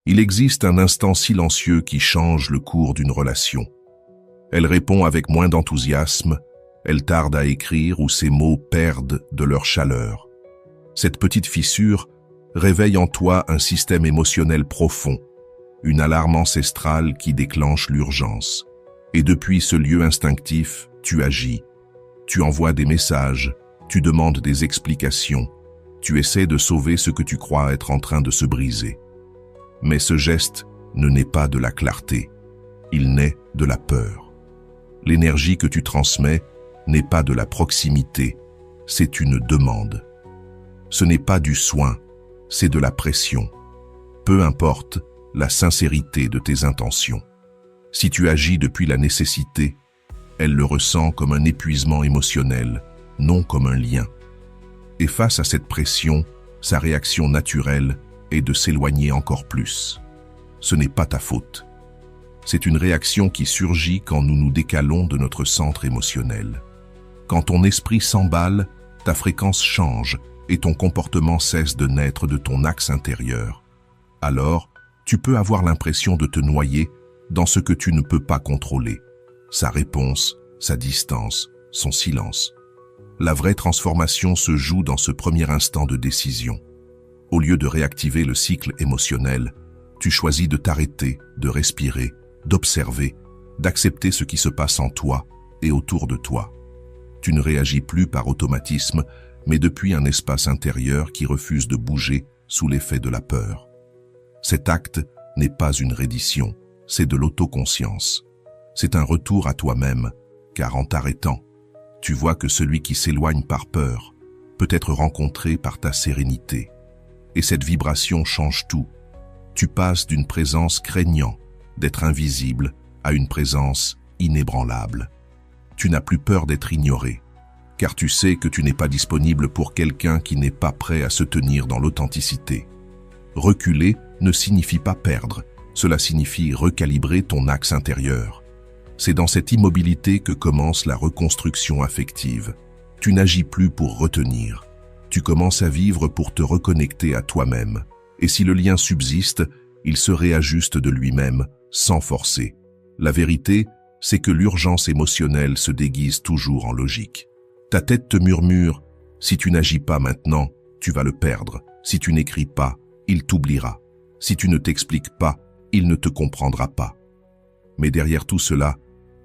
Il existe un instant silencieux qui change le cours d'une relation. Elle répond avec moins d'enthousiasme, elle tarde à écrire ou ses mots perdent de leur chaleur. Cette petite fissure réveille en toi un système émotionnel profond, une alarme ancestrale qui déclenche l'urgence. Et depuis ce lieu instinctif, tu agis. Tu envoies des messages, tu demandes des explications, tu essaies de sauver ce que tu crois être en train de se briser. Mais ce geste ne naît pas de la clarté, il naît de la peur. L'énergie que tu transmets n'est pas de la proximité, c'est une demande. Ce n'est pas du soin, c'est de la pression. Peu importe la sincérité de tes intentions. Si tu agis depuis la nécessité, elle le ressent comme un épuisement émotionnel, non comme un lien. Et face à cette pression, sa réaction naturelle est de s'éloigner encore plus. Ce n'est pas ta faute. C'est une réaction qui surgit quand nous nous décalons de notre centre émotionnel. Quand ton esprit s'emballe, ta fréquence change et ton comportement cesse de naître de ton axe intérieur. Alors, tu peux avoir l'impression de te noyer dans ce que tu ne peux pas contrôler. Sa réponse, sa distance, son silence. La vraie transformation se joue dans ce premier instant de décision. Au lieu de réactiver le cycle émotionnel, tu choisis de t'arrêter, de respirer, d'observer, d'accepter ce qui se passe en toi et autour de toi. Tu ne réagis plus par automatisme, mais depuis un espace intérieur qui refuse de bouger sous l'effet de la peur. Cet acte n'est pas une reddition, c'est de l'autoconscience. C'est un retour à toi-même, car en t'arrêtant, tu vois que celui qui s'éloigne par peur peut être rencontré par ta sérénité. Et cette vibration change tout. Tu passes d'une présence craignant d'être invisible à une présence inébranlable. Tu n'as plus peur d'être ignoré, car tu sais que tu n'es pas disponible pour quelqu'un qui n'est pas prêt à se tenir dans l'authenticité. Reculer ne signifie pas perdre, cela signifie recalibrer ton axe intérieur. C'est dans cette immobilité que commence la reconstruction affective. Tu n'agis plus pour retenir. Tu commences à vivre pour te reconnecter à toi-même. Et si le lien subsiste, il se réajuste de lui-même, sans forcer. La vérité, c'est que l'urgence émotionnelle se déguise toujours en logique. Ta tête te murmure, si tu n'agis pas maintenant, tu vas le perdre. Si tu n'écris pas, il t'oubliera. Si tu ne t'expliques pas, il ne te comprendra pas. Mais derrière tout cela,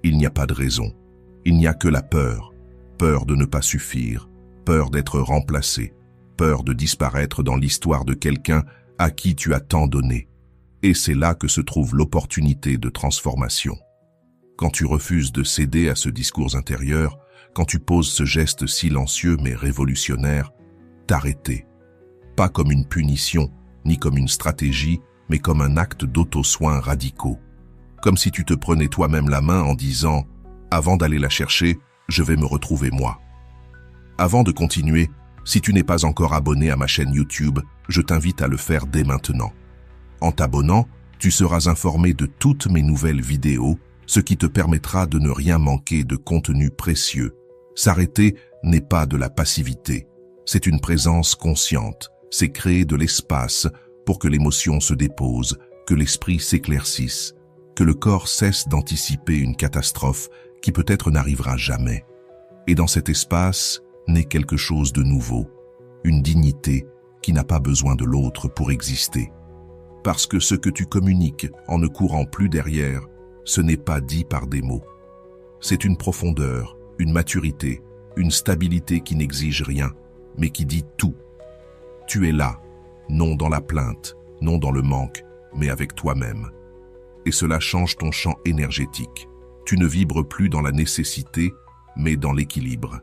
il n'y a pas de raison. Il n'y a que la peur. Peur de ne pas suffire, peur d'être remplacé, peur de disparaître dans l'histoire de quelqu'un à qui tu as tant donné. Et c'est là que se trouve l'opportunité de transformation. Quand tu refuses de céder à ce discours intérieur, quand tu poses ce geste silencieux mais révolutionnaire, t'arrêter. Pas comme une punition, ni comme une stratégie, mais comme un acte d'auto-soin radicaux. Comme si tu te prenais toi-même la main en disant « Avant d'aller la chercher, je vais me retrouver moi ». Avant de continuer, si tu n'es pas encore abonné à ma chaîne YouTube, je t'invite à le faire dès maintenant. En t'abonnant, tu seras informé de toutes mes nouvelles vidéos, ce qui te permettra de ne rien manquer de contenu précieux. S'arrêter n'est pas de la passivité, c'est une présence consciente, c'est créer de l'espace pour que l'émotion se dépose, que l'esprit s'éclaircisse, que le corps cesse d'anticiper une catastrophe qui peut-être n'arrivera jamais. Et dans cet espace naît quelque chose de nouveau, une dignité qui n'a pas besoin de l'autre pour exister. Parce que ce que tu communiques en ne courant plus derrière, ce n'est pas dit par des mots. C'est une profondeur, une maturité, une stabilité qui n'exige rien, mais qui dit tout. Tu es là, non dans la plainte, non dans le manque, mais avec toi-même. Et cela change ton champ énergétique. Tu ne vibres plus dans la nécessité, mais dans l'équilibre.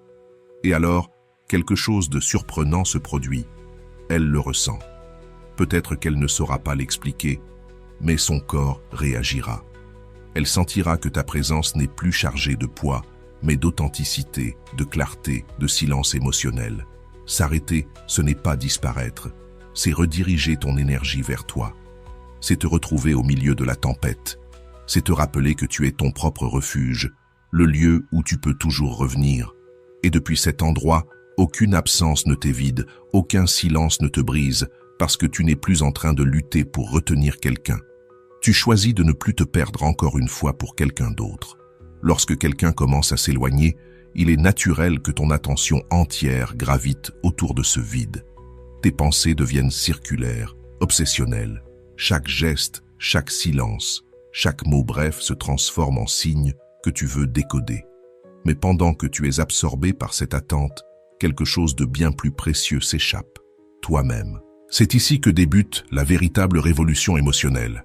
Et alors, quelque chose de surprenant se produit. Elle le ressent. Peut-être qu'elle ne saura pas l'expliquer, mais son corps réagira. Elle sentira que ta présence n'est plus chargée de poids, mais d'authenticité, de clarté, de silence émotionnel. S'arrêter, ce n'est pas disparaître, c'est rediriger ton énergie vers toi. C'est te retrouver au milieu de la tempête. C'est te rappeler que tu es ton propre refuge, le lieu où tu peux toujours revenir. Et depuis cet endroit, aucune absence ne t'évide, aucun silence ne te brise, parce que tu n'es plus en train de lutter pour retenir quelqu'un. Tu choisis de ne plus te perdre encore une fois pour quelqu'un d'autre. Lorsque quelqu'un commence à s'éloigner, il est naturel que ton attention entière gravite autour de ce vide. Tes pensées deviennent circulaires, obsessionnelles. Chaque geste, chaque silence, chaque mot bref se transforme en signe que tu veux décoder. Mais pendant que tu es absorbé par cette attente, quelque chose de bien plus précieux s'échappe, toi-même. C'est ici que débute la véritable révolution émotionnelle.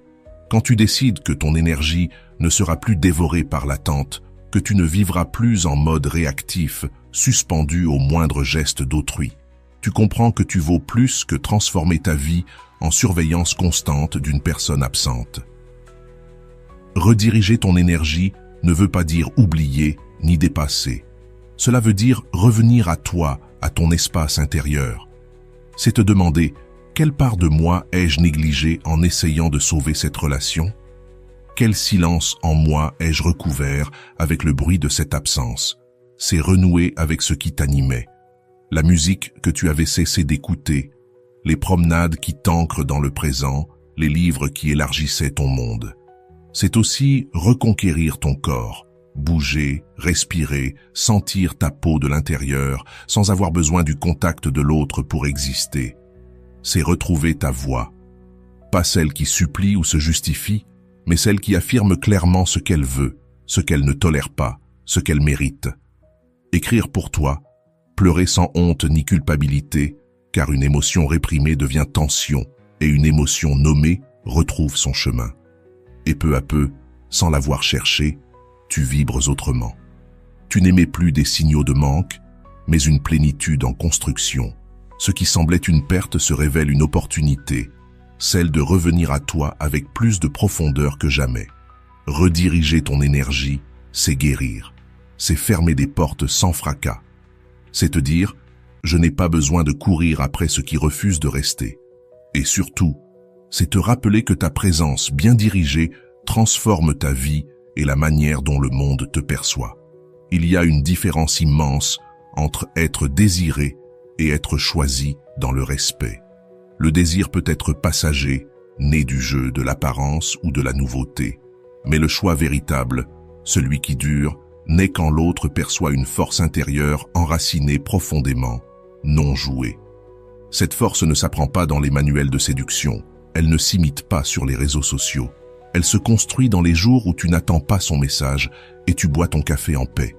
Quand tu décides que ton énergie ne sera plus dévorée par l'attente, que tu ne vivras plus en mode réactif, suspendu au moindre geste d'autrui. Tu comprends que tu vaux plus que transformer ta vie en surveillance constante d'une personne absente. Rediriger ton énergie ne veut pas dire oublier ni dépasser. Cela veut dire revenir à toi, à ton espace intérieur. C'est te demander, quelle part de moi ai-je négligée en essayant de sauver cette relation? Quel silence en moi ai-je recouvert avec le bruit de cette absence? C'est renouer avec ce qui t'animait. La musique que tu avais cessé d'écouter, les promenades qui t'ancrent dans le présent, les livres qui élargissaient ton monde. C'est aussi reconquérir ton corps, bouger, respirer, sentir ta peau de l'intérieur sans avoir besoin du contact de l'autre pour exister. C'est retrouver ta voix, pas celle qui supplie ou se justifie, mais celle qui affirme clairement ce qu'elle veut, ce qu'elle ne tolère pas, ce qu'elle mérite. Écrire pour toi, pleurer sans honte ni culpabilité, car une émotion réprimée devient tension et une émotion nommée retrouve son chemin. Et peu à peu, sans l'avoir cherché, tu vibres autrement. Tu n'aimais plus des signaux de manque, mais une plénitude en construction. Ce qui semblait une perte se révèle une opportunité, celle de revenir à toi avec plus de profondeur que jamais. Rediriger ton énergie, c'est guérir. C'est fermer des portes sans fracas. C'est te dire, je n'ai pas besoin de courir après ce qui refuse de rester. Et surtout, c'est te rappeler que ta présence bien dirigée transforme ta vie et la manière dont le monde te perçoit. Il y a une différence immense entre être désiré et être choisi dans le respect. Le désir peut être passager, né du jeu, de l'apparence ou de la nouveauté. Mais le choix véritable, celui qui dure, naît quand l'autre perçoit une force intérieure enracinée profondément, non jouée. Cette force ne s'apprend pas dans les manuels de séduction, elle ne s'imite pas sur les réseaux sociaux. Elle se construit dans les jours où tu n'attends pas son message et tu bois ton café en paix.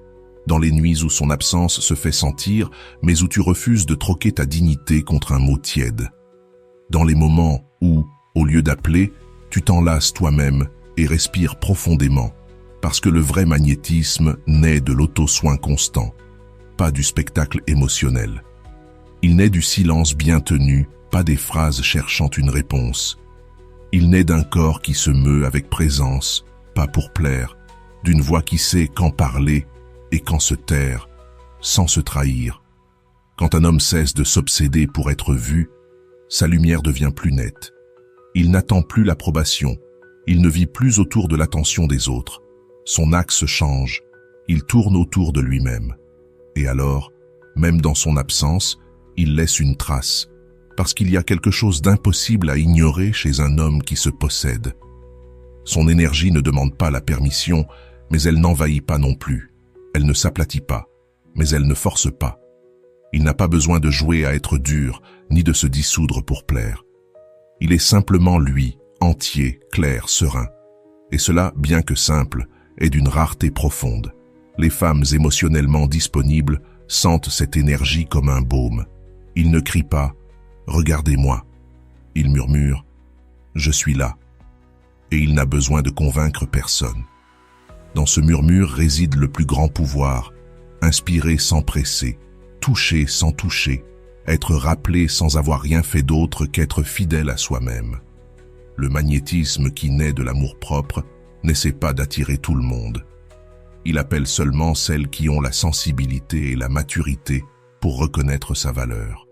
Dans les nuits où son absence se fait sentir, mais où tu refuses de troquer ta dignité contre un mot tiède. Dans les moments où, au lieu d'appeler, tu t'enlaces toi-même et respires profondément, parce que le vrai magnétisme naît de l'auto-soin constant, pas du spectacle émotionnel. Il naît du silence bien tenu, pas des phrases cherchant une réponse. Il naît d'un corps qui se meut avec présence, pas pour plaire, d'une voix qui sait quand parler et quand se taire, sans se trahir. Quand un homme cesse de s'obséder pour être vu, sa lumière devient plus nette. Il n'attend plus l'approbation, il ne vit plus autour de l'attention des autres. Son axe change, il tourne autour de lui-même. Et alors, même dans son absence, il laisse une trace, parce qu'il y a quelque chose d'impossible à ignorer chez un homme qui se possède. Son énergie ne demande pas la permission, mais elle n'envahit pas non plus. Elle ne s'aplatit pas, mais elle ne force pas. Il n'a pas besoin de jouer à être dur, ni de se dissoudre pour plaire. Il est simplement lui, entier, clair, serein. Et cela, bien que simple, est d'une rareté profonde. Les femmes émotionnellement disponibles sentent cette énergie comme un baume. Il ne crie pas « Regardez-moi ». Il murmure « Je suis là ». Et il n'a besoin de convaincre personne. Dans ce murmure réside le plus grand pouvoir, inspirer sans presser, toucher sans toucher, être rappelé sans avoir rien fait d'autre qu'être fidèle à soi-même. Le magnétisme qui naît de l'amour-propre n'essaie pas d'attirer tout le monde. Il appelle seulement celles qui ont la sensibilité et la maturité pour reconnaître sa valeur.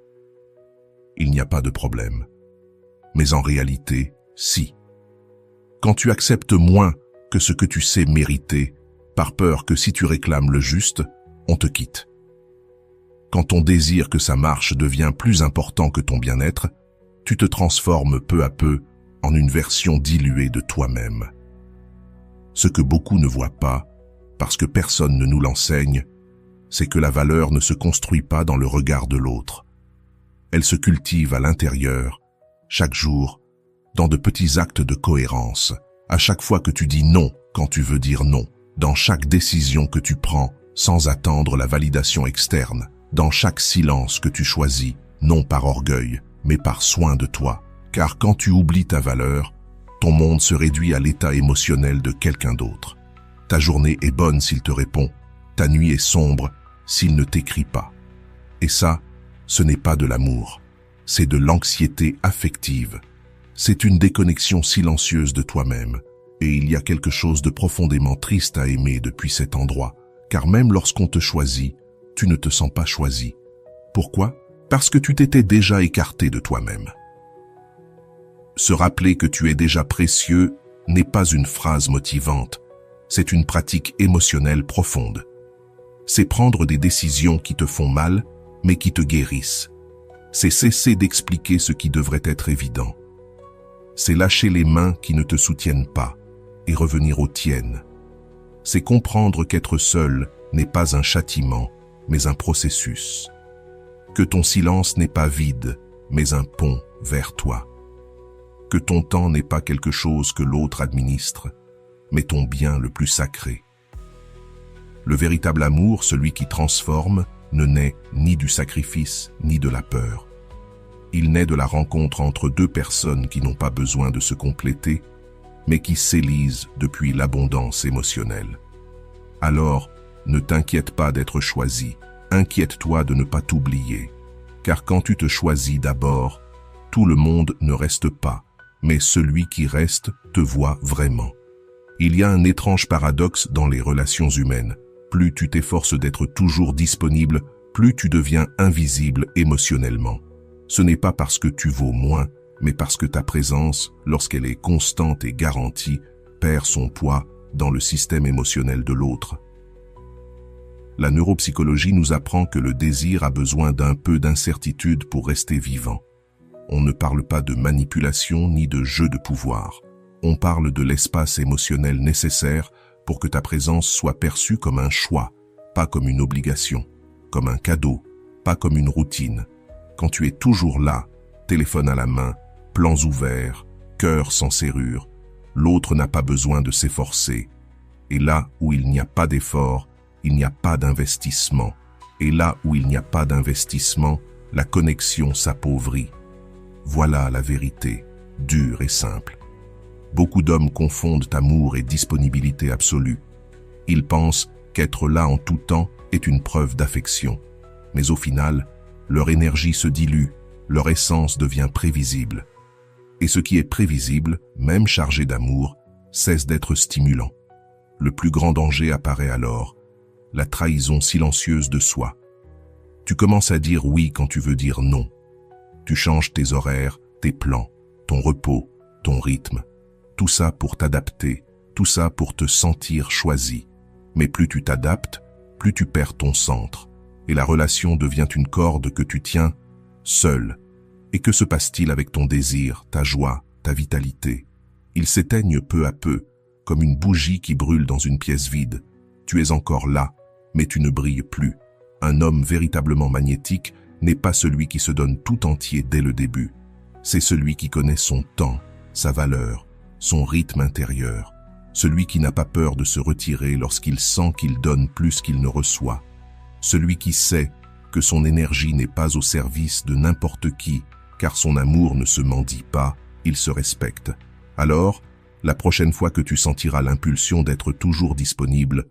Il n'y a pas de problème. Mais en réalité, si. Quand tu acceptes moins que ce que tu sais mériter, par peur que si tu réclames le juste, on te quitte. Quand ton désir que ça marche devient plus important que ton bien-être, tu te transformes peu à peu en une version diluée de toi-même. Ce que beaucoup ne voient pas, parce que personne ne nous l'enseigne, c'est que la valeur ne se construit pas dans le regard de l'autre. Elle se cultive à l'intérieur, chaque jour, dans de petits actes de cohérence, à chaque fois que tu dis non quand tu veux dire non, dans chaque décision que tu prends sans attendre la validation externe, dans chaque silence que tu choisis, non par orgueil, mais par soin de toi. Car quand tu oublies ta valeur, ton monde se réduit à l'état émotionnel de quelqu'un d'autre. Ta journée est bonne s'il te répond, ta nuit est sombre s'il ne t'écrit pas. Et ça, ce n'est pas de l'amour, c'est de l'anxiété affective. C'est une déconnexion silencieuse de toi-même. Et il y a quelque chose de profondément triste à aimer depuis cet endroit, car même lorsqu'on te choisit, tu ne te sens pas choisi. Pourquoi? Parce que tu t'étais déjà écarté de toi-même. Se rappeler que tu es déjà précieux n'est pas une phrase motivante, c'est une pratique émotionnelle profonde. C'est prendre des décisions qui te font mal, mais qui te guérissent. C'est cesser d'expliquer ce qui devrait être évident. C'est lâcher les mains qui ne te soutiennent pas et revenir aux tiennes. C'est comprendre qu'être seul n'est pas un châtiment, mais un processus. Que ton silence n'est pas vide, mais un pont vers toi. Que ton temps n'est pas quelque chose que l'autre administre, mais ton bien le plus sacré. Le véritable amour, celui qui transforme, ne naît ni du sacrifice ni de la peur. Il naît de la rencontre entre deux personnes qui n'ont pas besoin de se compléter, mais qui s'élisent depuis l'abondance émotionnelle. Alors, ne t'inquiète pas d'être choisi, inquiète-toi de ne pas t'oublier, car quand tu te choisis d'abord, tout le monde ne reste pas, mais celui qui reste te voit vraiment. Il y a un étrange paradoxe dans les relations humaines. Plus tu t'efforces d'être toujours disponible, plus tu deviens invisible émotionnellement. Ce n'est pas parce que tu vaux moins, mais parce que ta présence, lorsqu'elle est constante et garantie, perd son poids dans le système émotionnel de l'autre. La neuropsychologie nous apprend que le désir a besoin d'un peu d'incertitude pour rester vivant. On ne parle pas de manipulation ni de jeu de pouvoir. On parle de l'espace émotionnel nécessaire pour que ta présence soit perçue comme un choix, pas comme une obligation, comme un cadeau, pas comme une routine. Quand tu es toujours là, téléphone à la main, plans ouverts, cœur sans serrure, l'autre n'a pas besoin de s'efforcer. Et là où il n'y a pas d'effort, il n'y a pas d'investissement. Et là où il n'y a pas d'investissement, la connexion s'appauvrit. Voilà la vérité, dure et simple. Beaucoup d'hommes confondent amour et disponibilité absolue. Ils pensent qu'être là en tout temps est une preuve d'affection. Mais au final, leur énergie se dilue, leur essence devient prévisible. Et ce qui est prévisible, même chargé d'amour, cesse d'être stimulant. Le plus grand danger apparaît alors, la trahison silencieuse de soi. Tu commences à dire oui quand tu veux dire non. Tu changes tes horaires, tes plans, ton repos, ton rythme. Tout ça pour t'adapter, tout ça pour te sentir choisi. Mais plus tu t'adaptes, plus tu perds ton centre. Et la relation devient une corde que tu tiens seul. Et que se passe-t-il avec ton désir, ta joie, ta vitalité? Ils s'éteignent peu à peu, comme une bougie qui brûle dans une pièce vide. Tu es encore là, mais tu ne brilles plus. Un homme véritablement magnétique n'est pas celui qui se donne tout entier dès le début. C'est celui qui connaît son temps, sa valeur, son rythme intérieur. Celui qui n'a pas peur de se retirer lorsqu'il sent qu'il donne plus qu'il ne reçoit. Celui qui sait que son énergie n'est pas au service de n'importe qui, car son amour ne se mendie pas, il se respecte. Alors, la prochaine fois que tu sentiras l'impulsion d'être toujours disponible,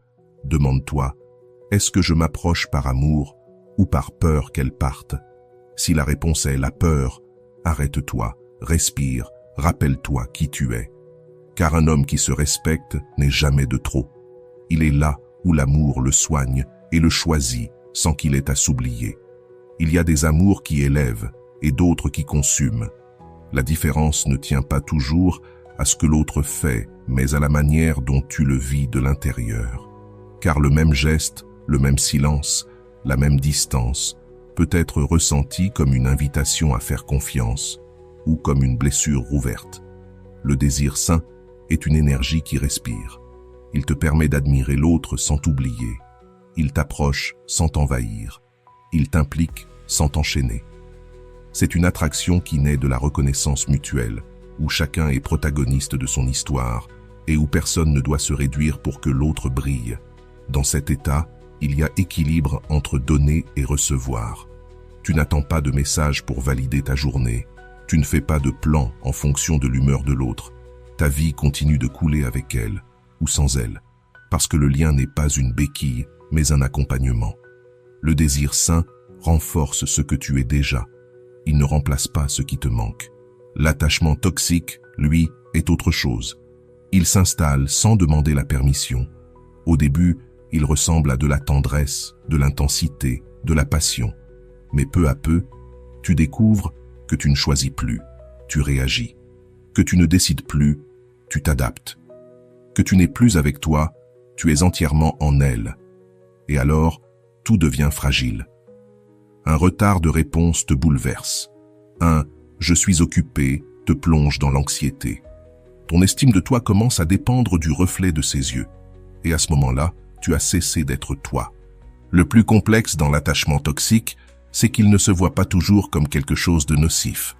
demande-toi, est-ce que je m'approche par amour ou par peur qu'elle parte? Si la réponse est la peur, arrête-toi, respire, rappelle-toi qui tu es. Car un homme qui se respecte n'est jamais de trop. Il est là où l'amour le soigne et le choisit sans qu'il ait à s'oublier. Il y a des amours qui élèvent et d'autres qui consument. La différence ne tient pas toujours à ce que l'autre fait, mais à la manière dont tu le vis de l'intérieur. Car le même geste, le même silence, la même distance peut être ressenti comme une invitation à faire confiance, ou comme une blessure rouverte. Le désir sain est une énergie qui respire. Il te permet d'admirer l'autre sans t'oublier. Il t'approche sans t'envahir. Il t'implique sans t'enchaîner. C'est une attraction qui naît de la reconnaissance mutuelle, où chacun est protagoniste de son histoire et où personne ne doit se réduire pour que l'autre brille. Dans cet état, il y a équilibre entre donner et recevoir. Tu n'attends pas de message pour valider ta journée. Tu ne fais pas de plan en fonction de l'humeur de l'autre. Ta vie continue de couler avec elle ou sans elle, parce que le lien n'est pas une béquille, mais un accompagnement. Le désir sain renforce ce que tu es déjà. Il ne remplace pas ce qui te manque. L'attachement toxique, lui, est autre chose. Il s'installe sans demander la permission. Au début, il ressemble à de la tendresse, de l'intensité, de la passion. Mais peu à peu, tu découvres que tu ne choisis plus, tu réagis. Que tu ne décides plus, tu t'adaptes. Que tu n'es plus avec toi, tu es entièrement en elle. Et alors, tout devient fragile. Un retard de réponse te bouleverse. Un « je suis occupé » te plonge dans l'anxiété. Ton estime de toi commence à dépendre du reflet de ses yeux. Et à ce moment-là, tu as cessé d'être toi. Le plus complexe dans l'attachement toxique, c'est qu'il ne se voit pas toujours comme quelque chose de nocif.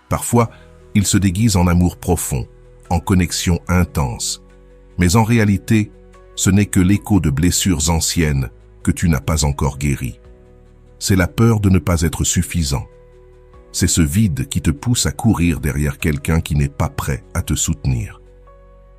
Parfois, il se déguise en amour profond, en connexion intense. Mais en réalité, ce n'est que l'écho de blessures anciennes que tu n'as pas encore guéries. C'est la peur de ne pas être suffisant. C'est ce vide qui te pousse à courir derrière quelqu'un qui n'est pas prêt à te soutenir.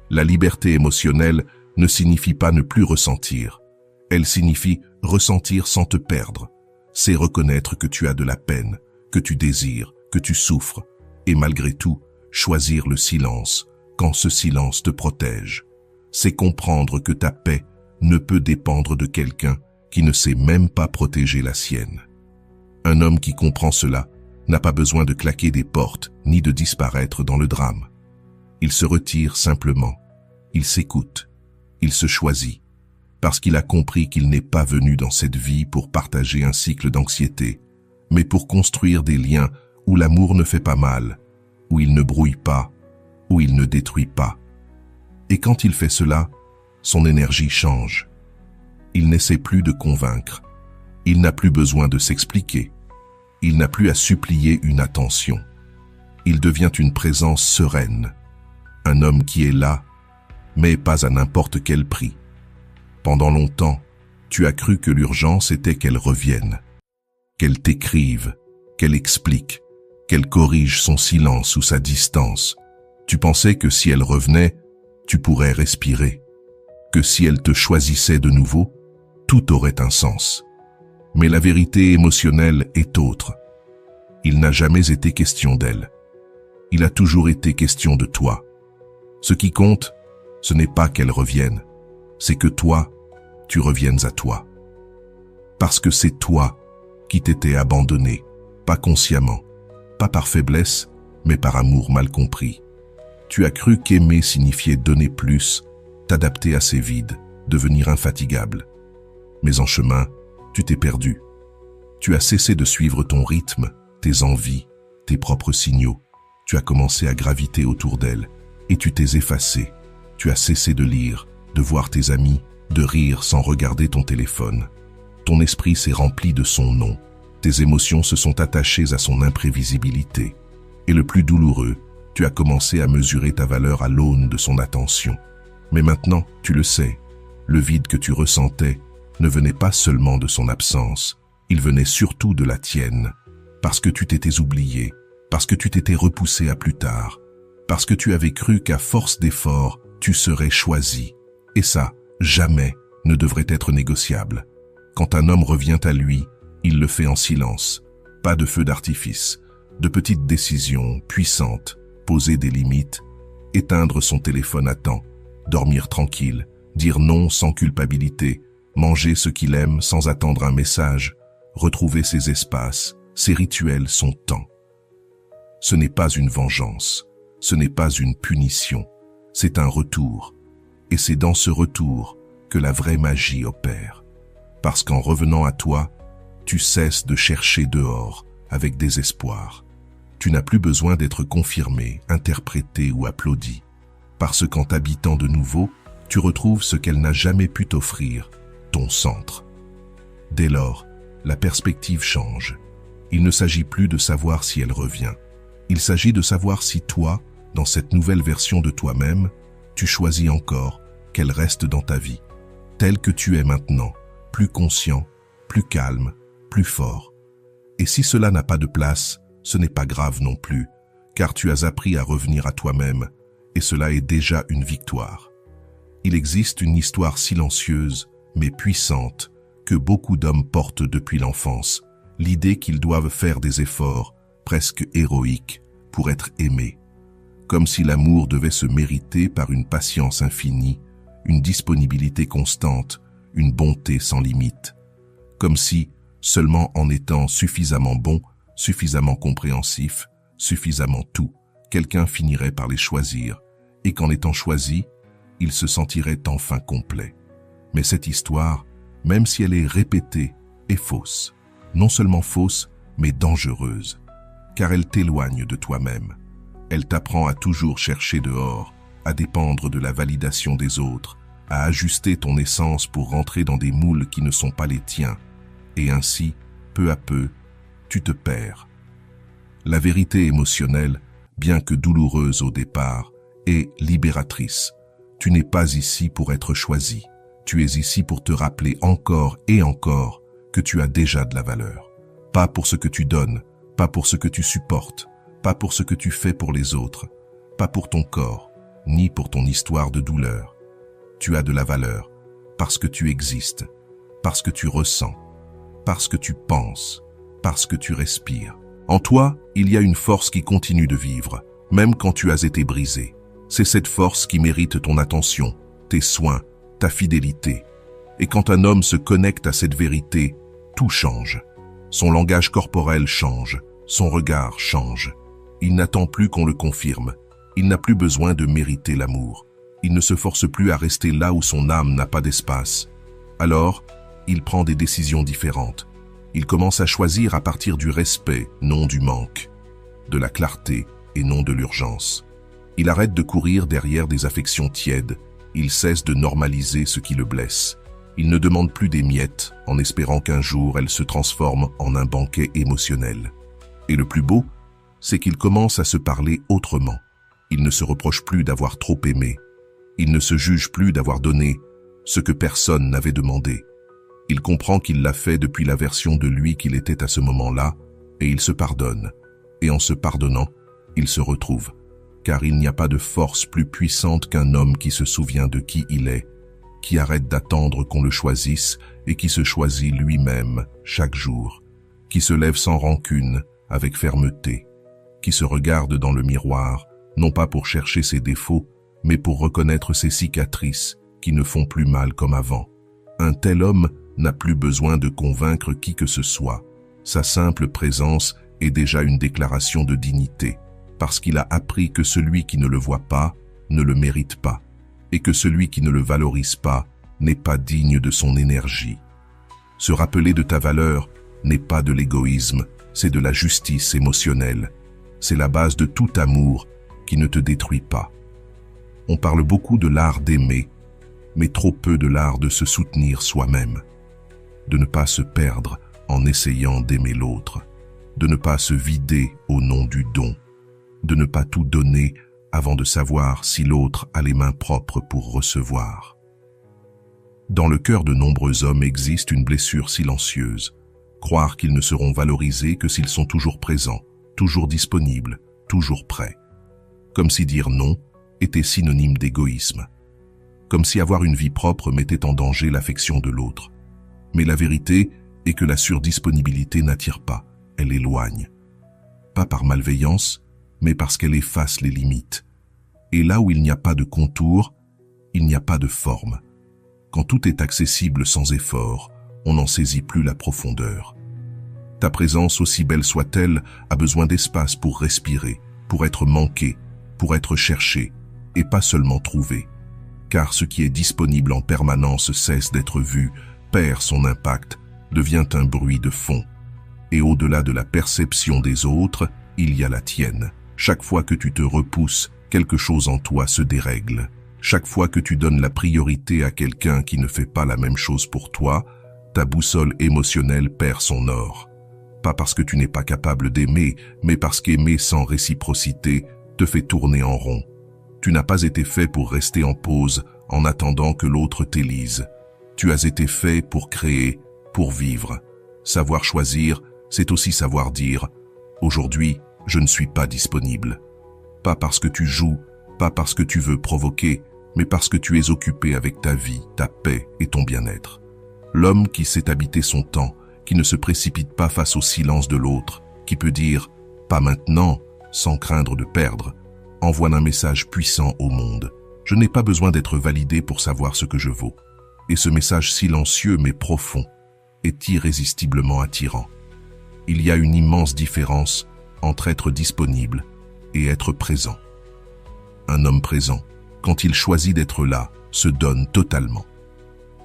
La liberté émotionnelle ne signifie pas ne plus ressentir. Elle signifie ressentir sans te perdre. C'est reconnaître que tu as de la peine, que tu désires, que tu souffres, et malgré tout, choisir le silence quand ce silence te protège. C'est comprendre que ta paix ne peut dépendre de quelqu'un qui ne sait même pas protéger la sienne. Un homme qui comprend cela n'a pas besoin de claquer des portes ni de disparaître dans le drame. Il se retire simplement, il s'écoute, il se choisit, parce qu'il a compris qu'il n'est pas venu dans cette vie pour partager un cycle d'anxiété, mais pour construire des liens où l'amour ne fait pas mal, où il ne brouille pas, où il ne détruit pas. Et quand il fait cela, son énergie change. Il n'essaie plus de convaincre. Il n'a plus besoin de s'expliquer. Il n'a plus à supplier une attention. Il devient une présence sereine. Un homme qui est là, mais pas à n'importe quel prix. Pendant longtemps, tu as cru que l'urgence était qu'elle revienne, qu'elle t'écrive, qu'elle explique, qu'elle corrige son silence ou sa distance. Tu pensais que si elle revenait, tu pourrais respirer, que si elle te choisissait de nouveau, tout aurait un sens. Mais la vérité émotionnelle est autre. Il n'a jamais été question d'elle. Il a toujours été question de toi. Ce qui compte, ce n'est pas qu'elle revienne, c'est que toi, tu reviennes à toi. Parce que c'est toi qui t'étais abandonné, pas consciemment, pas par faiblesse, mais par amour mal compris. Tu as cru qu'aimer signifiait donner plus, t'adapter à ses vides, devenir infatigable. Mais en chemin, tu t'es perdu. Tu as cessé de suivre ton rythme, tes envies, tes propres signaux. Tu as commencé à graviter autour d'elle et tu t'es effacé. Tu as cessé de lire, de voir tes amis, de rire sans regarder ton téléphone. Ton esprit s'est rempli de son nom. Tes émotions se sont attachées à son imprévisibilité. Et le plus douloureux, tu as commencé à mesurer ta valeur à l'aune de son attention. Mais maintenant, tu le sais, le vide que tu ressentais ne venait pas seulement de son absence, il venait surtout de la tienne, parce que tu t'étais oublié, parce que tu t'étais repoussé à plus tard, parce que tu avais cru qu'à force d'efforts, tu serais choisi. Et ça, jamais, ne devrait être négociable. Quand un homme revient à lui, il le fait en silence, pas de feu d'artifice, de petites décisions puissantes, poser des limites, éteindre son téléphone à temps, dormir tranquille, dire non sans culpabilité, manger ce qu'il aime sans attendre un message, retrouver ses espaces, ses rituels, son temps. Ce n'est pas une vengeance, ce n'est pas une punition, c'est un retour. Et c'est dans ce retour que la vraie magie opère. Parce qu'en revenant à toi, tu cesses de chercher dehors avec désespoir. Tu n'as plus besoin d'être confirmé, interprété ou applaudi, parce qu'en t'habitant de nouveau, tu retrouves ce qu'elle n'a jamais pu t'offrir, ton centre. Dès lors, la perspective change. Il ne s'agit plus de savoir si elle revient. Il s'agit de savoir si toi, dans cette nouvelle version de toi-même, tu choisis encore qu'elle reste dans ta vie, telle que tu es maintenant, plus conscient, plus calme, plus fort. Et si cela n'a pas de place, ce n'est pas grave non plus, car tu as appris à revenir à toi-même, et cela est déjà une victoire. Il existe une histoire silencieuse, mais puissante, que beaucoup d'hommes portent depuis l'enfance, l'idée qu'ils doivent faire des efforts, presque héroïques, pour être aimés. Comme si l'amour devait se mériter par une patience infinie, une disponibilité constante, une bonté sans limite. Comme si, seulement en étant suffisamment bon, suffisamment compréhensif, suffisamment tout, quelqu'un finirait par les choisir, et qu'en étant choisi, il se sentirait enfin complet. Mais cette histoire, même si elle est répétée, est fausse. Non seulement fausse, mais dangereuse, car elle t'éloigne de toi-même. Elle t'apprend à toujours chercher dehors, à dépendre de la validation des autres, à ajuster ton essence pour rentrer dans des moules qui ne sont pas les tiens, et ainsi, peu à peu, tu te perds. La vérité émotionnelle, bien que douloureuse au départ, est libératrice. Tu n'es pas ici pour être choisi. Tu es ici pour te rappeler encore et encore que tu as déjà de la valeur. Pas pour ce que tu donnes, pas pour ce que tu supportes, pas pour ce que tu fais pour les autres, pas pour ton corps, ni pour ton histoire de douleur. Tu as de la valeur parce que tu existes, parce que tu ressens, parce que tu penses, parce que tu respires. En toi, il y a une force qui continue de vivre, même quand tu as été brisé. C'est cette force qui mérite ton attention, tes soins, ta fidélité. Et quand un homme se connecte à cette vérité, tout change. Son langage corporel change, son regard change. Il n'attend plus qu'on le confirme. Il n'a plus besoin de mériter l'amour. Il ne se force plus à rester là où son âme n'a pas d'espace. Alors, il prend des décisions différentes. Il commence à choisir à partir du respect, non du manque, de la clarté et non de l'urgence. Il arrête de courir derrière des affections tièdes. Il cesse de normaliser ce qui le blesse. Il ne demande plus des miettes en espérant qu'un jour elles se transforment en un banquet émotionnel. Et le plus beau, c'est qu'il commence à se parler autrement. Il ne se reproche plus d'avoir trop aimé. Il ne se juge plus d'avoir donné ce que personne n'avait demandé. Il comprend qu'il l'a fait depuis la version de lui qu'il était à ce moment-là, et il se pardonne. Et en se pardonnant, il se retrouve. Car il n'y a pas de force plus puissante qu'un homme qui se souvient de qui il est, qui arrête d'attendre qu'on le choisisse et qui se choisit lui-même chaque jour, qui se lève sans rancune, avec fermeté, qui se regarde dans le miroir, non pas pour chercher ses défauts, mais pour reconnaître ses cicatrices qui ne font plus mal comme avant. Un tel homme n'a plus besoin de convaincre qui que ce soit. Sa simple présence est déjà une déclaration de dignité, parce qu'il a appris que celui qui ne le voit pas ne le mérite pas, et que celui qui ne le valorise pas n'est pas digne de son énergie. Se rappeler de ta valeur n'est pas de l'égoïsme, c'est de la justice émotionnelle. C'est la base de tout amour qui ne te détruit pas. On parle beaucoup de l'art d'aimer, mais trop peu de l'art de se soutenir soi-même, de ne pas se perdre en essayant d'aimer l'autre, de ne pas se vider au nom du don, de ne pas tout donner avant de savoir si l'autre a les mains propres pour recevoir. Dans le cœur de nombreux hommes existe une blessure silencieuse, croire qu'ils ne seront valorisés que s'ils sont toujours présents, toujours disponibles, toujours prêts. Comme si dire non était synonyme d'égoïsme. Comme si avoir une vie propre mettait en danger l'affection de l'autre. Mais la vérité est que la surdisponibilité n'attire pas, elle éloigne. Pas par malveillance, mais parce qu'elle efface les limites. Et là où il n'y a pas de contour, il n'y a pas de forme. Quand tout est accessible sans effort, on n'en saisit plus la profondeur. Ta présence, aussi belle soit-elle, a besoin d'espace pour respirer, pour être manquée, pour être cherchée, et pas seulement trouvée. Car ce qui est disponible en permanence cesse d'être vu, perd son impact, devient un bruit de fond. Et au-delà de la perception des autres, il y a la tienne. Chaque fois que tu te repousses, quelque chose en toi se dérègle. Chaque fois que tu donnes la priorité à quelqu'un qui ne fait pas la même chose pour toi, ta boussole émotionnelle perd son or. Pas parce que tu n'es pas capable d'aimer, mais parce qu'aimer sans réciprocité te fait tourner en rond. Tu n'as pas été fait pour rester en pause en attendant que l'autre t'élise. Tu as été fait pour créer, pour vivre. Savoir choisir, c'est aussi savoir dire « Aujourd'hui, je ne suis pas disponible ». Pas parce que tu joues, pas parce que tu veux provoquer, mais parce que tu es occupé avec ta vie, ta paix et ton bien-être. L'homme qui sait habiter son temps, qui ne se précipite pas face au silence de l'autre, qui peut dire « pas maintenant » sans craindre de perdre, envoie un message puissant au monde. Je n'ai pas besoin d'être validé pour savoir ce que je vaux. Et ce message silencieux mais profond est irrésistiblement attirant. Il y a une immense différence entre être disponible et être présent. Un homme présent, quand il choisit d'être là, se donne totalement.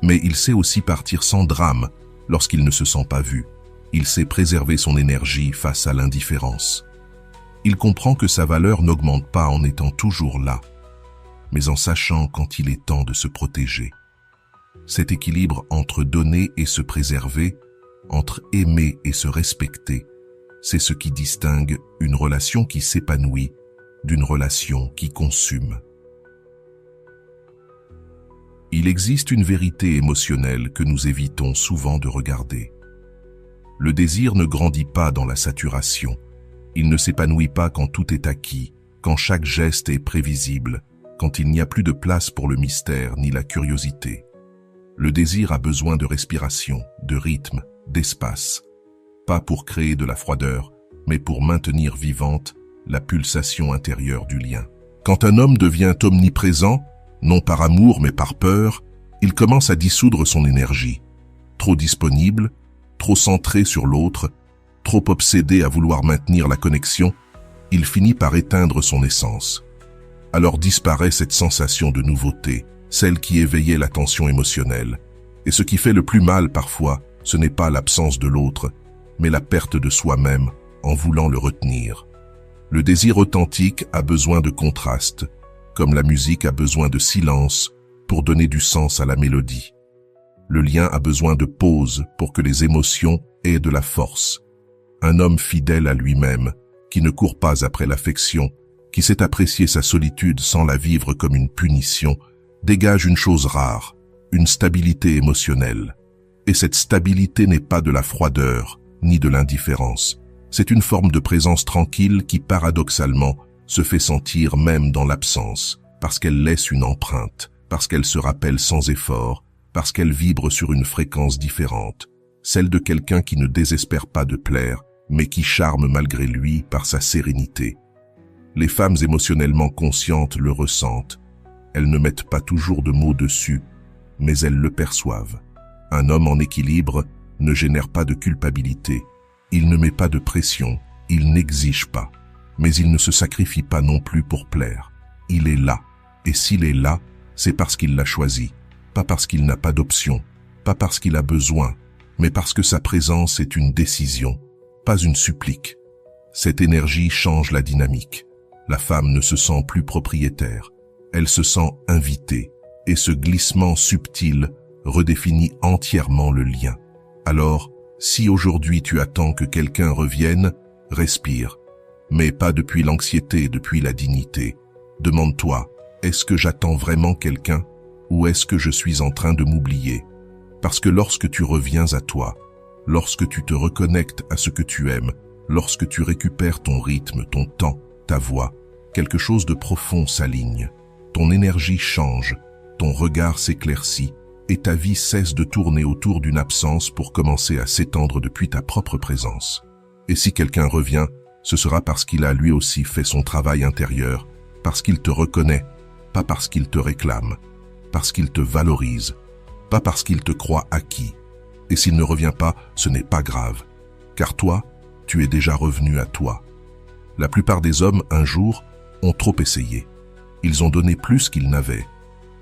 Mais il sait aussi partir sans drame lorsqu'il ne se sent pas vu. Il sait préserver son énergie face à l'indifférence. Il comprend que sa valeur n'augmente pas en étant toujours là, mais en sachant quand il est temps de se protéger. Cet équilibre entre donner et se préserver, entre aimer et se respecter, c'est ce qui distingue une relation qui s'épanouit d'une relation qui consume. Il existe une vérité émotionnelle que nous évitons souvent de regarder. Le désir ne grandit pas dans la saturation. Il ne s'épanouit pas quand tout est acquis, quand chaque geste est prévisible, quand il n'y a plus de place pour le mystère ni la curiosité. Le désir a besoin de respiration, de rythme, d'espace. Pas pour créer de la froideur, mais pour maintenir vivante la pulsation intérieure du lien. Quand un homme devient omniprésent, non par amour mais par peur, il commence à dissoudre son énergie. Trop disponible, trop centré sur l'autre, trop obsédé à vouloir maintenir la connexion, il finit par éteindre son essence. Alors disparaît cette sensation de nouveauté, celle qui éveillait la tension émotionnelle. Et ce qui fait le plus mal parfois, ce n'est pas l'absence de l'autre, mais la perte de soi-même en voulant le retenir. Le désir authentique a besoin de contraste, comme la musique a besoin de silence pour donner du sens à la mélodie. Le lien a besoin de pause pour que les émotions aient de la force. Un homme fidèle à lui-même, qui ne court pas après l'affection, qui sait apprécier sa solitude sans la vivre comme une punition, dégage une chose rare, une stabilité émotionnelle. Et cette stabilité n'est pas de la froideur, ni de l'indifférence. C'est une forme de présence tranquille qui, paradoxalement, se fait sentir même dans l'absence, parce qu'elle laisse une empreinte, parce qu'elle se rappelle sans effort, parce qu'elle vibre sur une fréquence différente, celle de quelqu'un qui ne désespère pas de plaire, mais qui charme malgré lui par sa sérénité. Les femmes émotionnellement conscientes le ressentent. Elles ne mettent pas toujours de mots dessus, mais elles le perçoivent. Un homme en équilibre ne génère pas de culpabilité. Il ne met pas de pression, il n'exige pas. Mais il ne se sacrifie pas non plus pour plaire. Il est là. Et s'il est là, c'est parce qu'il l'a choisi. Pas parce qu'il n'a pas d'option, pas parce qu'il a besoin, mais parce que sa présence est une décision, pas une supplique. Cette énergie change la dynamique. La femme ne se sent plus propriétaire. Elle se sent invitée. Et ce glissement subtil redéfinit entièrement le lien. Alors, si aujourd'hui tu attends que quelqu'un revienne, respire. Mais pas depuis l'anxiété, depuis la dignité. Demande-toi, est-ce que j'attends vraiment quelqu'un ou est-ce que je suis en train de m'oublier? Parce que lorsque tu reviens à toi, lorsque tu te reconnectes à ce que tu aimes, lorsque tu récupères ton rythme, ton temps, ta voix, quelque chose de profond s'aligne. Ton énergie change, ton regard s'éclaircit et ta vie cesse de tourner autour d'une absence pour commencer à s'étendre depuis ta propre présence. Et si quelqu'un revient, ce sera parce qu'il a lui aussi fait son travail intérieur, parce qu'il te reconnaît, pas parce qu'il te réclame, parce qu'il te valorise, pas parce qu'il te croit acquis. Et s'il ne revient pas, ce n'est pas grave, car toi, tu es déjà revenu à toi. La plupart des hommes, un jour, ont trop essayé. Ils ont donné plus qu'ils n'avaient.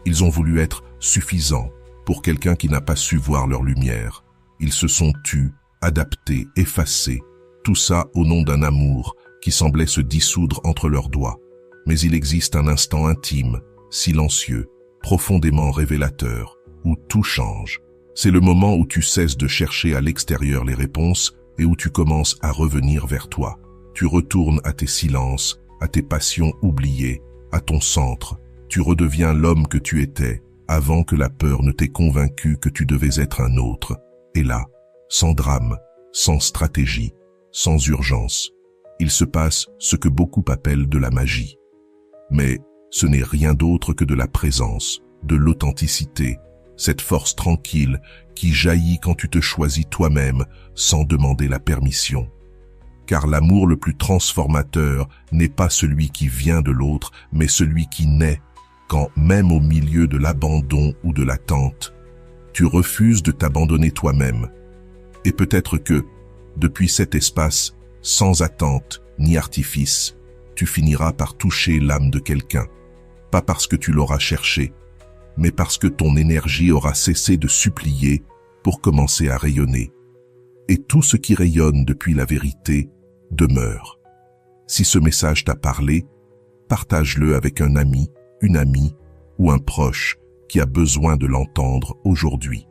Ils ont voulu être suffisants pour quelqu'un qui n'a pas su voir leur lumière. Ils se sont tus, adaptés, effacés, tout ça au nom d'un amour qui semblaient se dissoudre entre leurs doigts. Mais il existe un instant intime, silencieux, profondément révélateur, où tout change. C'est le moment où tu cesses de chercher à l'extérieur les réponses et où tu commences à revenir vers toi. Tu retournes à tes silences, à tes passions oubliées, à ton centre. Tu redeviens l'homme que tu étais, avant que la peur ne t'ait convaincu que tu devais être un autre. Et là, sans drame, sans stratégie, sans urgence, il se passe ce que beaucoup appellent de la magie. Mais ce n'est rien d'autre que de la présence, de l'authenticité, cette force tranquille qui jaillit quand tu te choisis toi-même sans demander la permission. Car l'amour le plus transformateur n'est pas celui qui vient de l'autre, mais celui qui naît quand, même au milieu de l'abandon ou de l'attente, tu refuses de t'abandonner toi-même. Et peut-être que, depuis cet espace, sans attente ni artifice, tu finiras par toucher l'âme de quelqu'un, pas parce que tu l'auras cherché, mais parce que ton énergie aura cessé de supplier pour commencer à rayonner. Et tout ce qui rayonne depuis la vérité demeure. Si ce message t'a parlé, partage-le avec un ami, une amie ou un proche qui a besoin de l'entendre aujourd'hui.